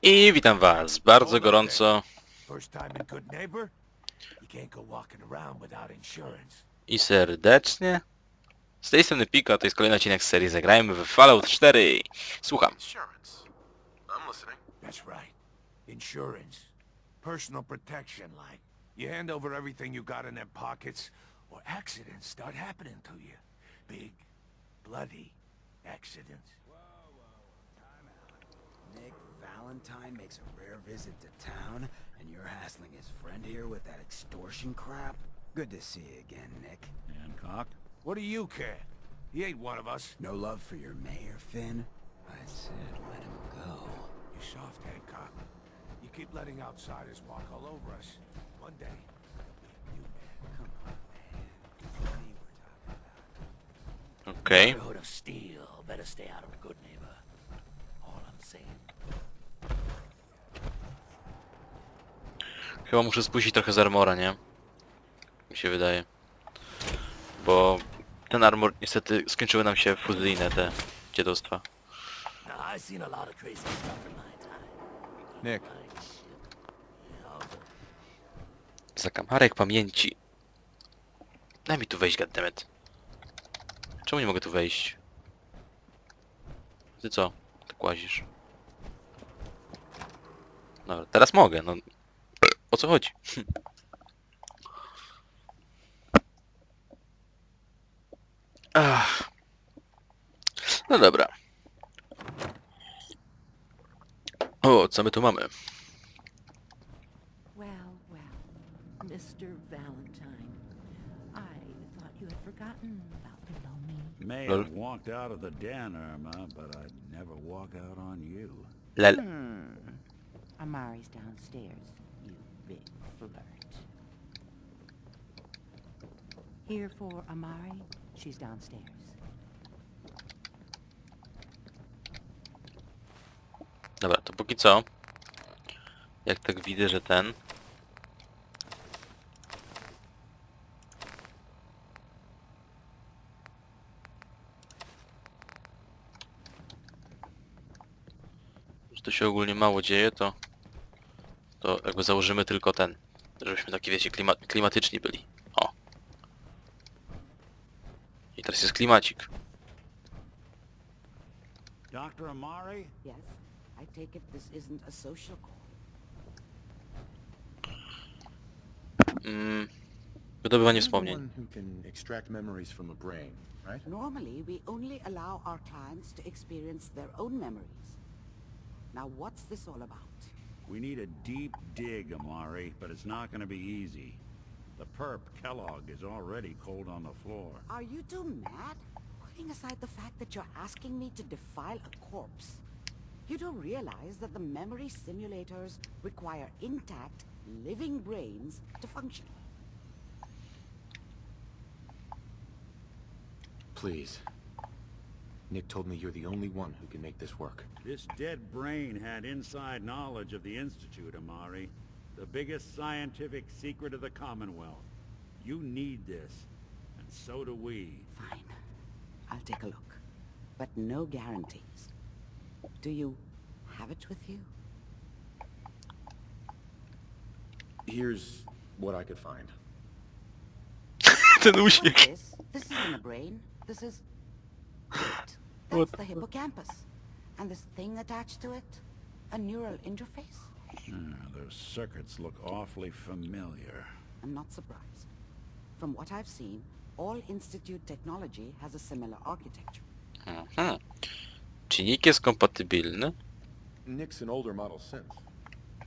I witam was bardzo gorąco i serdecznie. Z tej strony Piko, to jest kolejny odcinek z serii Zagrajmy w Fallout 4. Słucham. Insurance. I'm listening. That's right. Insurance. Personal protection, like. You hand over everything you got in them pockets, or accidents start happening to you. Big, bloody accidents. Nick Valentine makes a rare visit to town, and you're hassling his friend here with that extortion crap? Good to see you again, Nick. Hancock? What do you care? He ain't one of us. No love for your mayor, Finn? I said let him go. You soft, Hancock. You keep letting outsiders walk all over us. One day, you Come on, man. It's me we're talking about. Okej. Brotherhood of Steel. Better stay out of good neighbor. All I'm saying. Chyba muszę spuścić trochę z armora, nie? Mi się wydaje. Bo ten armor niestety skończyły nam się fuzyjne te dziadostwa. I've seen a lot of crazy stuff in my time. Nick, Zakamarek pamięci. Daj mi tu wejść, goddammit. Czemu nie mogę tu wejść? Ty co? Tak łazisz. Dobra, teraz mogę, no. O co chodzi? Ach. No dobra. O, co my tu mamy? Well, Mr. Valentine, I thought you had forgotten about the lonely. May Lol. have walked out of the den, Irma, but I'd never walk out on you. Lel. Amari's downstairs, you big flirt. Here for Amari, she's downstairs. Dobra, to póki co. Jak tak widzę, że ten... że to się ogólnie mało dzieje, to jakby założymy tylko ten, żebyśmy taki, wiecie, klimatyczni byli. O. I teraz jest klimacik. Dr. Amari? Yes, I take it this isn't a social call. Wydobywanie you're the wspomnień. one who can extract memories from a brain, right? Normally, we only allow our clients to experience their own memories. Now, what's this all about? We need a deep dig, Amari, but it's not gonna be easy. The perp, Kellogg, is already cold on the floor. Are you two mad? Putting aside the fact that you're asking me to defile a corpse, you don't realize that the memory simulators require intact, living brains to function. Please. Nick told me you're the only one who can make this work. This dead brain had inside knowledge of the Institute, Amari. The biggest scientific secret of the Commonwealth. You need this, and so do we. Fine. I'll take a look. But no guarantees. Do you have it with you? Here's what I could find. Ten What's uśmiech. this? This isn't a brain. This is... Wait. What? That's the hippocampus. And this thing attached to it? A neural interface? Those circuits look awfully familiar. I'm not surprised. From what I've seen, all Institute technology has a similar architecture. Czynnik jest kompatybilny. Nick's an older model synth.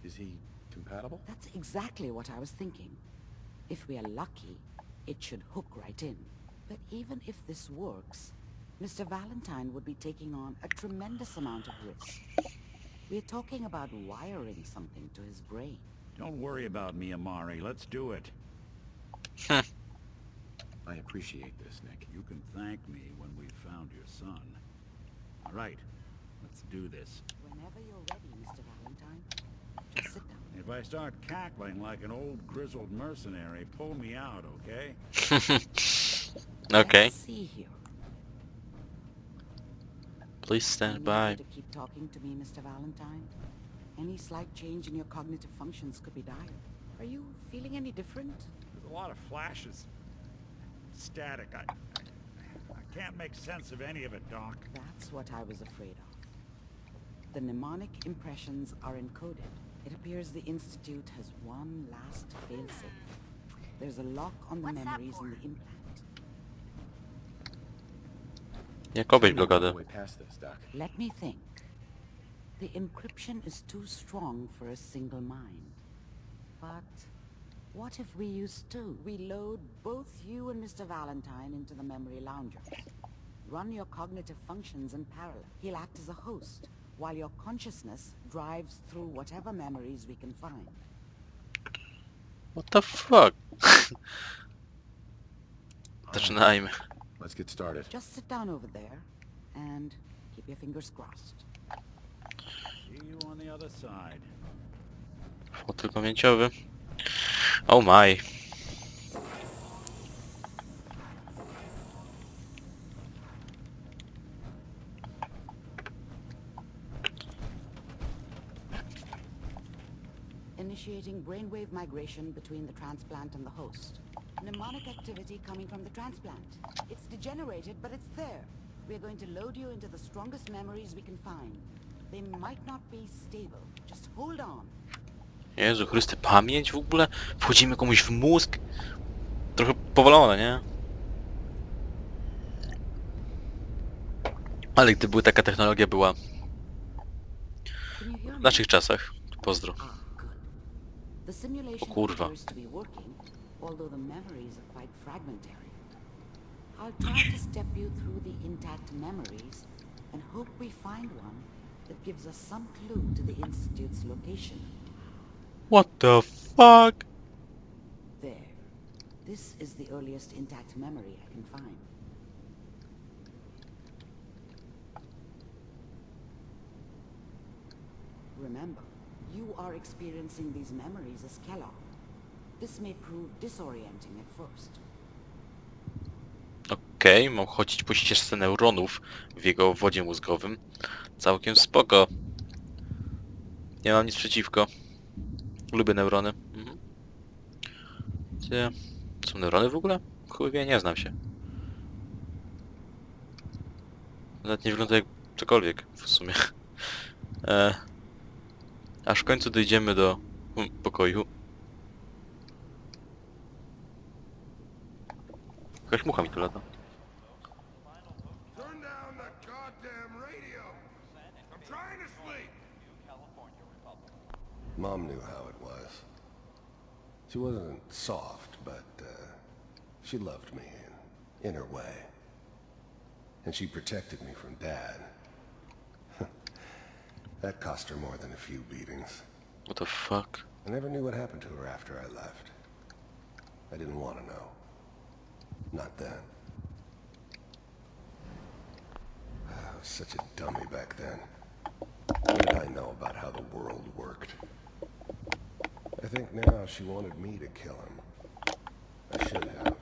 Is he compatible? That's exactly what I was thinking. If we are lucky, it should hook right in. But even if this works, Mr. Valentine would be taking on a tremendous amount of risk. We're talking about wiring something to his brain. Don't worry about me, Amari. Let's do it. I appreciate this, Nick. You can thank me when we've found your son. All right, let's do this. Whenever you're ready, Mr. Valentine, just sit down. If I start cackling like an old grizzled mercenary, pull me out, okay? Okay. Let's see here. Please stand You by. need to keep talking to me, Mr. Valentine. Any slight change in your cognitive functions could be dire. Are you feeling any different? There's a lot of flashes. Static. I can't make sense of any of it, Doc. That's what I was afraid of. The mnemonic impressions are encoded. It appears the Institute has one last failsafe. There's a lock on the memories in the implant. Jakobyś Tell me blokadę. the way past this, Doc. Let me think. The encryption is too strong for a single mind. But what if we use two? We load both you and Mr. Valentine into the memory loungers. Run your cognitive functions in parallel. He'll act as a host, while your consciousness drives through whatever memories we can find. What the fuck? Zaczynajmy. Let's get started. Just sit down over there and keep your fingers crossed. See you on the other side. Fotel pamięciowy. Oh my. Initiating brainwave migration between the transplant and the host. Mnemonic activity coming from the transplant. It's degenerated, but it's there. We're going to load you into the strongest memories we can find. They might not be stable. Just hold on. Jezu Chryste, pamięć w ogóle? Wchodzimy komuś w mózg? Trochę powolone, nie? Ale gdyby taka technologia była Can you hear w me? naszych czasach, to pozdro. Ah, good. The simulation O kurwa. appears to be working, although the memories are quite fragmentary. I'll try to step you through the intact memories and hope we find one that gives us some clue to the Institute's location. What the fuck? There. This is the earliest intact memory I can find. Remember, you are experiencing these memories as Kellogg. This may prove disorienting at first. Okej, mam chodzić po ścieżce neuronów w jego obwodzie mózgowym. Całkiem spoko. Nie mam nic przeciwko. Lubię neurony. Mhm. Gdzie... Są neurony w ogóle? Chuj wie, nie znam się. Nawet nie wygląda jak cokolwiek w sumie. Aż w końcu dojdziemy do pokoju. Jakaś mucha mi tu lata. Turn down the goddamn radio. I'm trying to sleep. Mom knew how it was. She wasn't soft, but she loved me in her way. And she protected me from Dad. That cost her more than a few beatings. What the fuck? I never knew what happened to her after I left. I didn't want to know. Not then. I was such a dummy back then. What did I know about how the world worked? I think now she wanted me to kill him. I should have.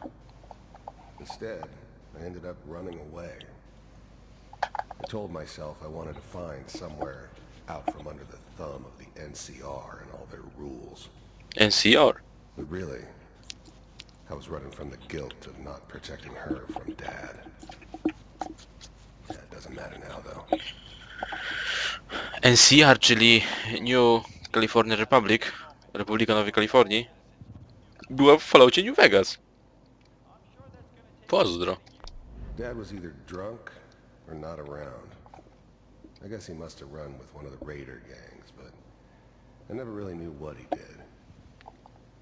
Instead, I ended up running away. I told myself I wanted to find somewhere out from under the thumb of the NCR and all their rules. NCR? But really, I was running from the guilt of not protecting her from Dad. Yeah, it doesn't matter now, though. NCR, czyli New California Republic, Republika Nowej Kalifornii, była w Falloutie New Vegas. Pozdro. Dad was either drunk or not around. I guess he must have run with one of the raider gangs, but I never really knew what he did.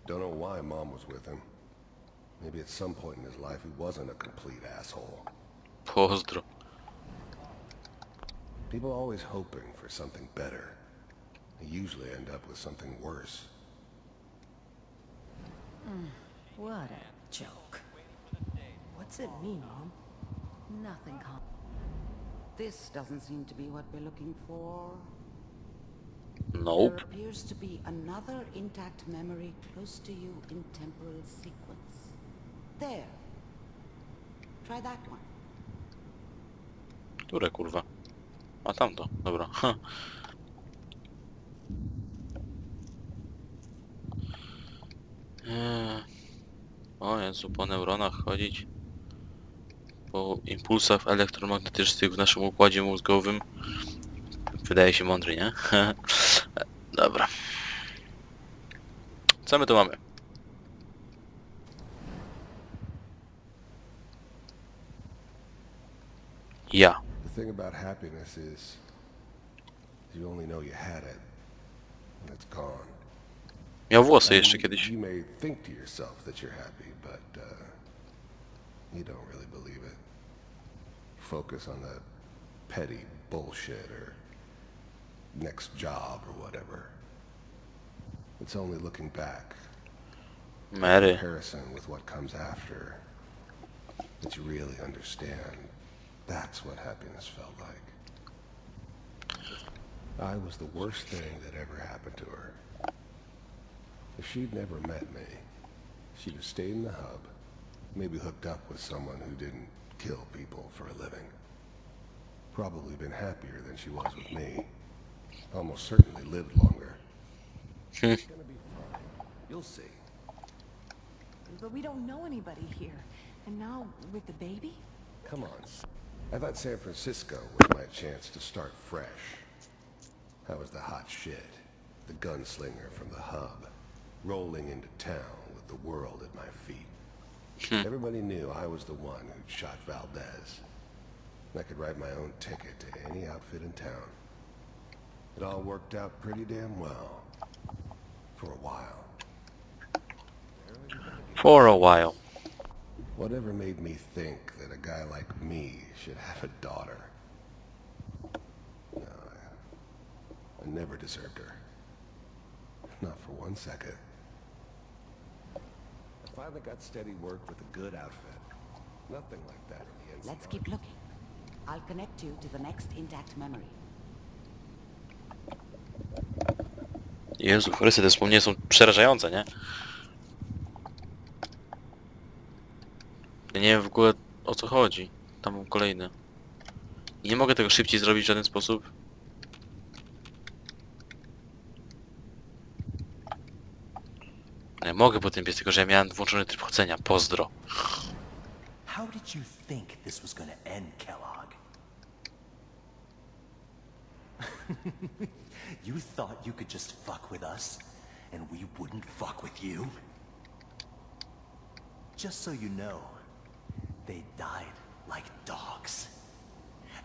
Don't know why Mom was with him. Maybe at some point in his life he wasn't a complete asshole. Pozdro. People are always hoping for something better. They usually end up with something worse. What a joke. What's it mean, Mom? Nothing, This doesn't seem to be what we're looking for. Nope. There appears to be another intact memory close to you in temporal sequence. There. Try that one. Które kurwa? A tamto, dobra. O Jezu, po neuronach chodzić. Po impulsach elektromagnetycznych w naszym układzie mózgowym. Wydaje się mądry, nie? Dobra. Co my tu mamy? Ja. The thing about happiness is you only know you had it when it's gone. Miał włosy I jeszcze mean, kiedyś. you may think to yourself that you're happy, but you don't really believe it. Focus on the petty bullshit or next job or whatever. It's only looking back, in Mary. comparison with what comes after, that you really understand. That's what happiness felt like. I was the worst thing that ever happened to her. If she'd never met me, she'd have stayed in the hub, maybe hooked up with someone who didn't kill people for a living. Probably been happier than she was with me. Almost certainly lived longer. It's gonna be fine. You'll see. But we don't know anybody here. And now, with the baby? Come on. I thought San Francisco was my chance to start fresh. I was the hot shit, the gunslinger from the hub, rolling into town with the world at my feet. Everybody knew I was the one who'd shot Valdez. I could write my own ticket to any outfit in town. It all worked out pretty damn well. For a while. For a while. Whatever made me think that a guy like me should have a daughter? No, I never deserved her. Not for 1 second. I finally got steady work with a good outfit. Nothing like that in the NCR. Let's keep looking. I'll connect you to the next intact memory. Jezu, rysy te wspomnienia są przerażające, nie? Ja nie wiem w ogóle o co chodzi. Tam mam kolejny. I nie mogę tego szybciej zrobić w żaden sposób. Nie mogę po tym pies, tylko że ja miałem włączony tryb chodzenia. Pozdro. How did you think this was gonna end, Kellogg? You thought you could just fuck with us, and we wouldn't fuck with you? Just so you know, they died like dogs.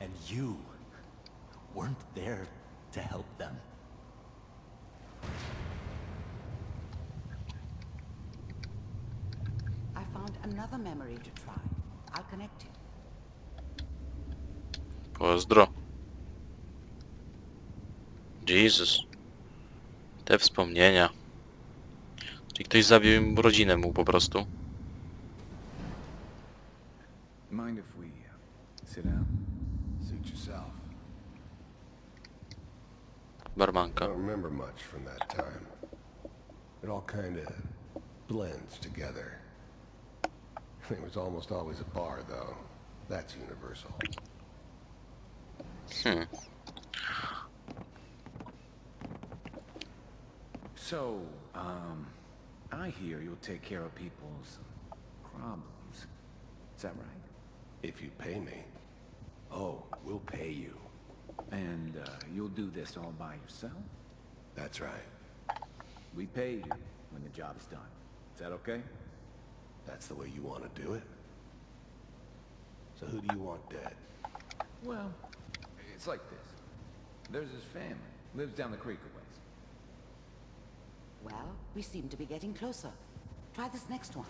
And you weren't there to help them. I found another memory to try. I'll connect you. Pozdro. Jezus. Te wspomnienia. Czyli ktoś zabił im rodzinę mu po prostu. Mind if we sit down? Suit yourself. I Barmanka. don't remember much from that time. It all kind of blends together. It was almost always a bar, though. That's universal. So, I hear you'll take care of people's problems. Is that right? If you pay me. Oh, we'll pay you. And, you'll do this all by yourself? That's right. We pay you when the job's done. Is that okay? That's the way you want to do it? So who do you want dead? Well, it's like this. There's his family. Lives down the creek a ways. Well, we seem to be getting closer. Try this next one.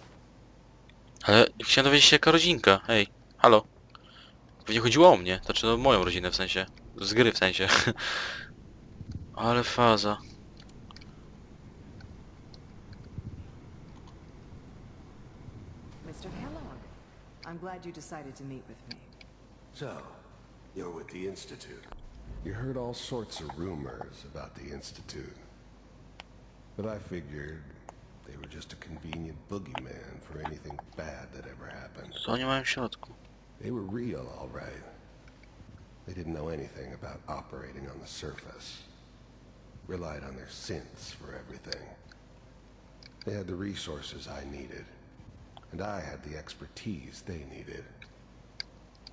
Ale chciałem dowiedzieć się jaka rodzinka. Hej, halo. Pewnie chodziło o mnie. Znaczy no moją rodzinę w sensie. Z gry w sensie. Ale faza. Mr. Kellogg, I'm glad you decided to meet with me. So, you're with the Institute. You heard all sorts of rumors about the Institute. But I figured they were just a convenient boogeyman for anything bad that ever happened. Co oni mają w środku? They were real, all right. They didn't know anything about operating on the surface. Relied on their synths for everything. They had the resources I needed. and I had the expertise they needed.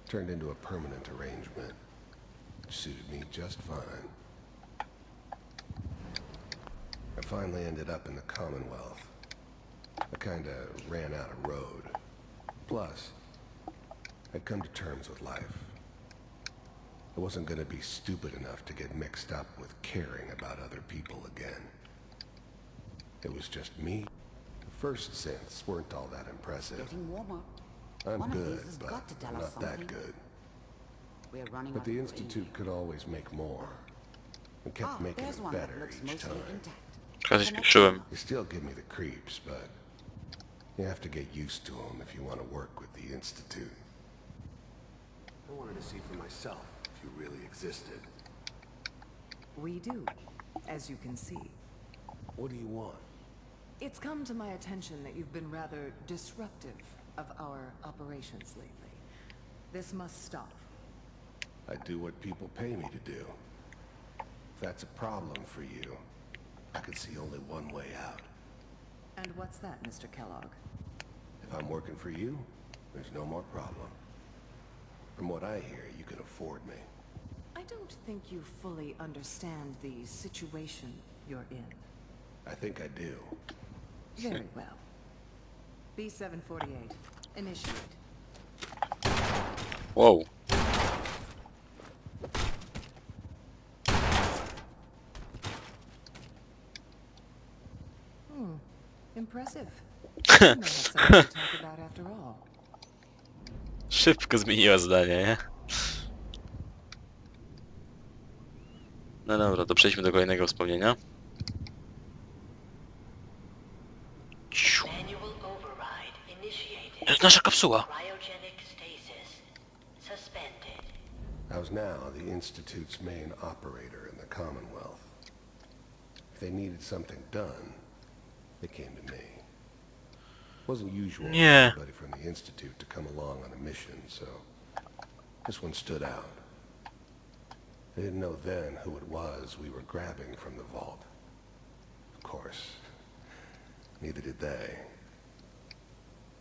Turned into a permanent arrangement. Suited me just fine. I finally ended up in the Commonwealth. I kinda ran out of road. Plus, I'd come to terms with life. I wasn't gonna be stupid enough to get mixed up with caring about other people again. It was just me. The first synths weren't all that impressive. Getting warmer. I'm One of good, these has but got to tell I'm us not that something. good. We're running But out the of Institute brain. could always make more. And kept making There's it one that better looks each mostly time. intact. Teraz śpieszyłem. They still give me the creeps, but you have to get used to them if you want to work with the Institute. I wanted to see for myself if you really existed. We do, as you can see. What do you want? It's come to my attention that you've been rather disruptive of our operations lately. This must stop. I do what people pay me to do. If that's a problem for you, I could see only one way out. And what's that, Mr. Kellogg? If I'm working for you, there's no more problem. From what I hear, you can afford me. I don't think you fully understand the situation you're in. I think I do. Very well. B-748, initiate. Wow. Impressive. We may have something to talk about after all. Szybko zmieniła zdanie, nie? No dobra, to przejdźmy do kolejnego wspomnienia. Ciu. Manual override initiated. To jest nasza kapsuła. Cryogenic stasis suspended. I was now the Institute's main operator in the Commonwealth. If they needed something done, they came to me. It wasn't usual for Nie. anybody from the Institute to come along on a mission, so this one stood out. They didn't know then who it was we were grabbing from the vault. Of course, neither did they.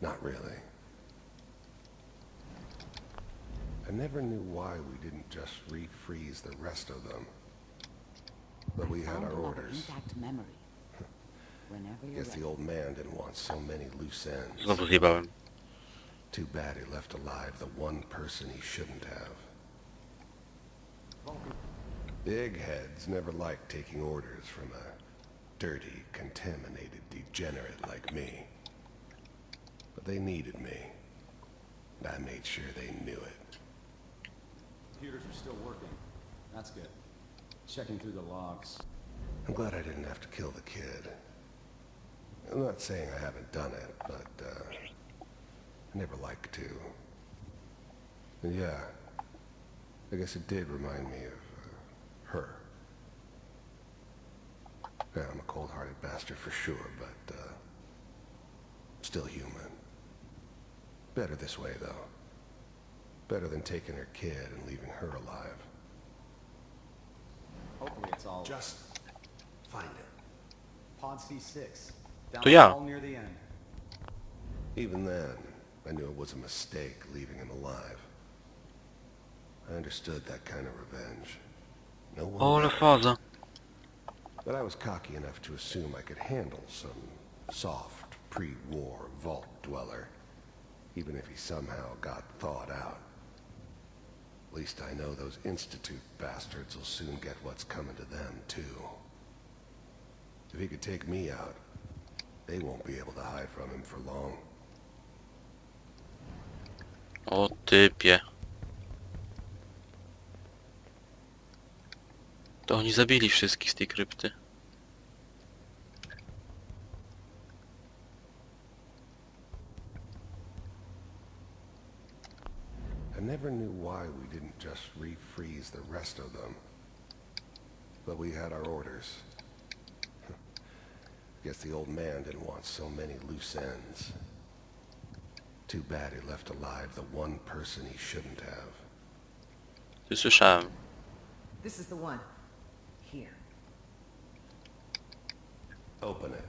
Not really. I never knew why we didn't just refreeze the rest of them. But we had Found our another orders. intact memory. Whenever you're Guess the ready. old man didn't want so many loose ends. Znowu zjebałem. Too bad he left alive the one person he shouldn't have. The eggheads never liked taking orders from a dirty, contaminated degenerate like me. But they needed me, and I made sure they knew it. Computers are still working. That's good. Checking through the logs. I'm glad I didn't have to kill the kid. I'm not saying I haven't done it, but I never liked to. And yeah, I guess it did remind me of her. Yeah, I'm a cold-hearted bastard for sure, but still human. Better this way, though. Better than taking her kid and leaving her alive. Hopefully it's all... Just find it. Pod C6. Down To the ja. hall near the end. Even then, I knew it was a mistake leaving him alive. I understood that kind of revenge. No one Ole better. faza. But I was cocky enough to assume I could handle some soft, pre-war vault dweller, even if he somehow got thawed out. At least I know those Institute bastards will soon get what's coming to them, too. If he could take me out, they won't be able to hide from him for long. O typie. To oni zabili wszystkich z tej krypty. I never knew why we didn't just refreeze the rest of them. But we had our orders. Guess the old man didn't want so many loose ends. Too bad he left alive the one person he shouldn't have. Ty słyszałem. This is the one. Here. Open it.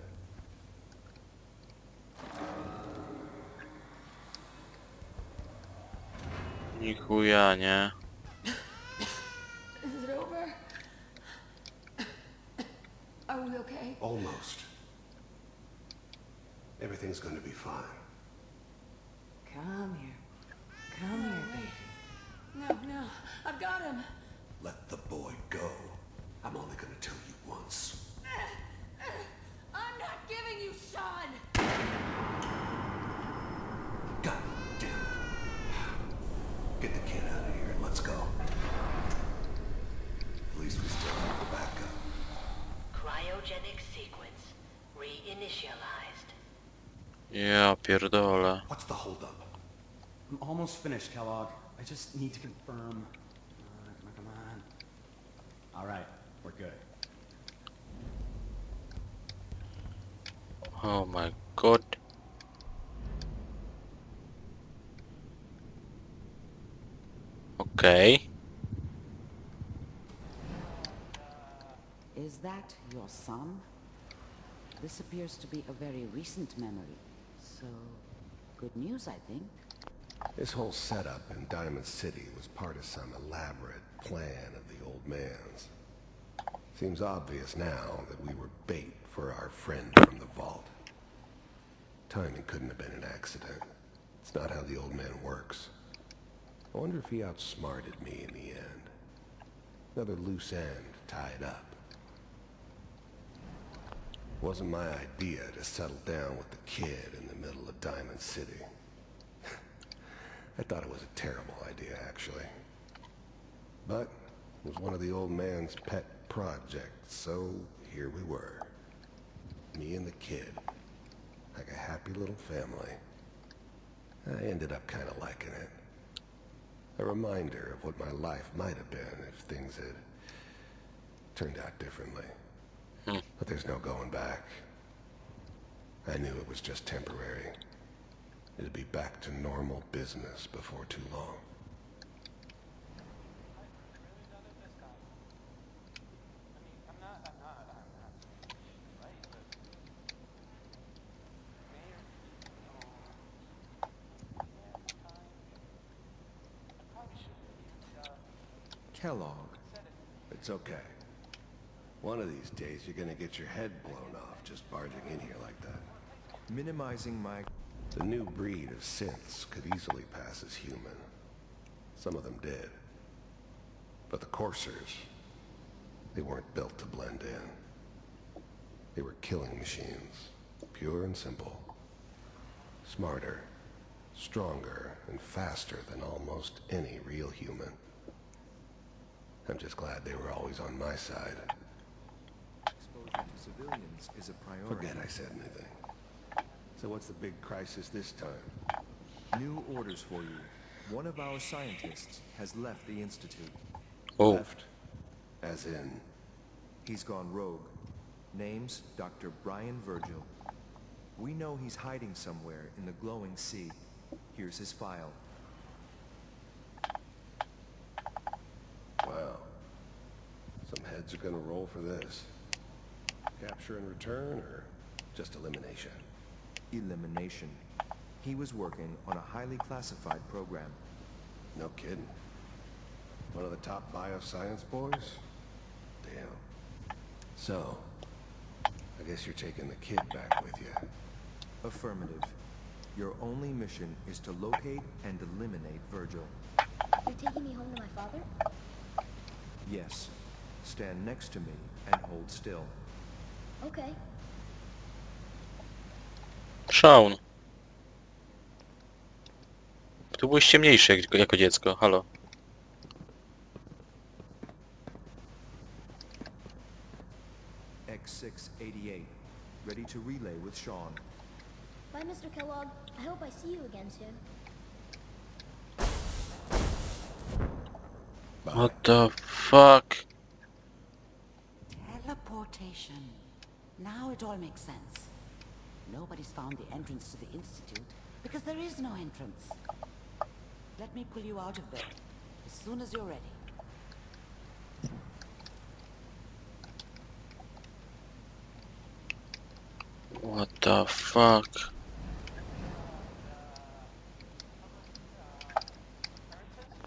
Ni chuja, nie? Is it over? Are we okay? Almost. Everything's gonna be fine. Come here. Come here, baby. No, I've got him. Let the boy go. I'm only gonna tell you once. I'm not giving you Sean! God damn it. Get the kid out of here and let's go. At least we still have the backup. Cryogenic sequence reinitialized. Ja pierdolę. What's the holdup? I'm almost finished, Kellogg. I just need to confirm. Come on. All right, we're good. Oh my god. Okay. Is that your son? This appears to be a very recent memory. So, good news, I think. This whole setup in Diamond City was part of some elaborate plan of the old man's. Seems obvious now that we were bait for our friend from the vault. Timing couldn't have been an accident. It's not how the old man works. I wonder if he outsmarted me in the end. Another loose end tied up. Wasn't my idea to settle down with the kid in the middle of Diamond City. I thought it was a terrible idea, actually. But it was one of the old man's pet projects, so here we were. Me and the kid. Like a happy little family. I ended up kind of liking it. A reminder of what my life might have been if things had turned out differently. But there's no going back. I knew it was just temporary. It'd be back to normal business before too long. Kellogg. It's okay. One of these days you're gonna get your head blown off just barging in here like that. Minimizing my... The new breed of synths could easily pass as human. Some of them did. But the coursers, they weren't built to blend in. They were killing machines, pure and simple. Smarter, stronger, and faster than almost any real human. I'm just glad they were always on my side. Exposure to civilians is a priority. Forget I said anything. So what's the big crisis this time? New orders for you. One of our scientists has left the Institute. Oh. Left? As in... He's gone rogue. Name's Dr. Brian Virgil. We know he's hiding somewhere in the glowing sea. Here's his file. Wow. Some heads are gonna roll for this. Capture and return, or just elimination? Elimination. He was working on a highly classified program. No kidding. One of the top bioscience boys? Damn. So, I guess you're taking the kid back with you. Affirmative. Your only mission is to locate and eliminate Virgil. You're taking me home to my father? Yes. Stand next to me and hold still. Okay. Shaun. Tu byłeś ciemniejszy jako dziecko, halo. X688. Ready to relay with Sean. Bye, Mr. Kellogg. I hope I see you again soon. Bye. What the fuck? Teleportation. Now it all makes sense. Nobody's found the entrance to the Institute because there is no entrance. Let me pull you out of there as soon as you're ready. What the fuck?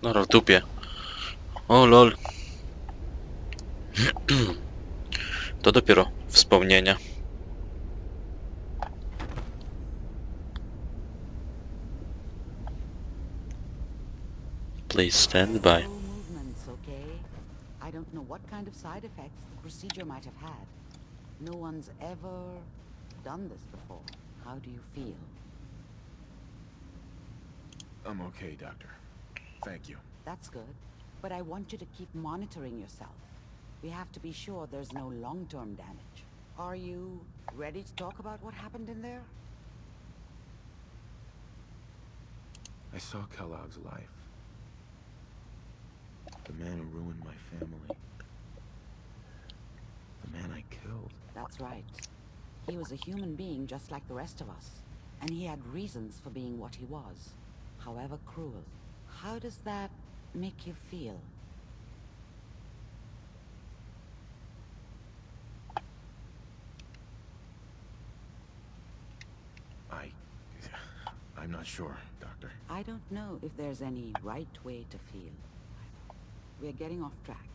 No w dupie. O lol. To dopiero wspomnienia. Please stand by. Slow movements, okay? I don't know what kind of side effects the procedure might have had. No one's ever done this before. How do you feel? I'm okay, Doctor. Thank you. That's good. But I want you to keep monitoring yourself. We have to be sure there's no long-term damage. Are you ready to talk about what happened in there? I saw Kellogg's life. The man who ruined my family. The man I killed. That's right. He was a human being just like the rest of us. And he had reasons for being what he was. However cruel. How does that make you feel? I'm not sure, Doctor. I don't know if there's any right way to feel. We're getting off track.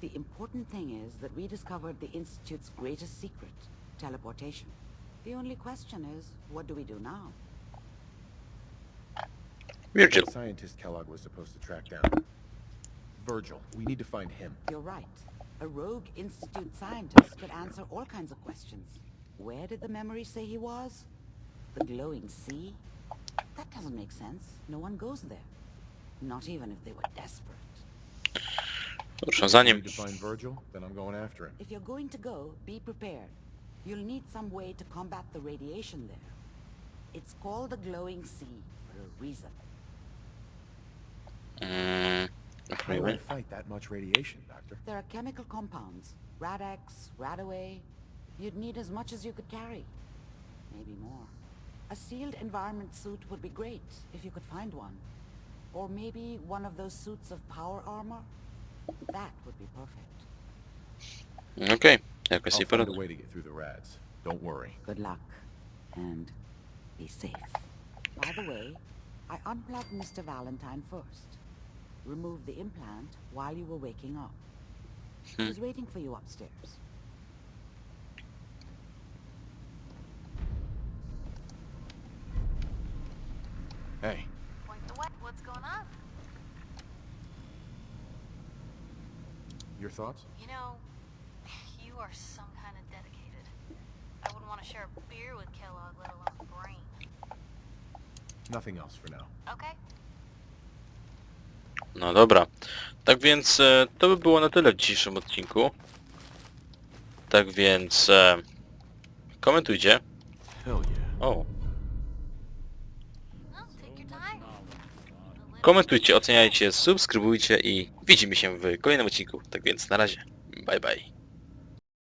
The important thing is that we discovered the Institute's greatest secret, teleportation. The only question is, what do we do now? Virgil. The scientist Kellogg was supposed to track down. Virgil. We need to find him. You're right. A rogue Institute scientist could answer all kinds of questions. Where did the memory say he was? The glowing sea? That doesn't make sense. No one goes there. Not even if they were desperate. Dobrze, zanim... Need to find Virgil, then I'm going after him. If you're going to go, be prepared. You'll need some way to combat the radiation there. It's called the glowing sea for a reason. How do I fight that much radiation, Doctor? There are chemical compounds. Rad-X, Radaway. You'd need as much as you could carry. Maybe more. A sealed environment suit would be great, if you could find one. Or maybe one of those suits of power armor? That would be perfect. Okej, jakoś I'll się find a poradzę. way to get through the rads. Don't worry. Good luck. And be safe. By the way, I unplugged Mr. Valentine first. Removed the implant while you were waking up. He was waiting for you upstairs. Hey. What's going on? Your thoughts? You know, you are some kind of dedicated. I wouldn't want to share a beer with Kellogg, let alone a brain. Nothing else for now. Okay? No dobra. Tak więc to by było na tyle w dzisiejszym odcinku. Tak więc komentujcie. Hell yeah. O. No, take your time. Komentujcie, oceniajcie, subskrybujcie i widzimy się w kolejnym odcinku. Tak więc na razie. Bye bye.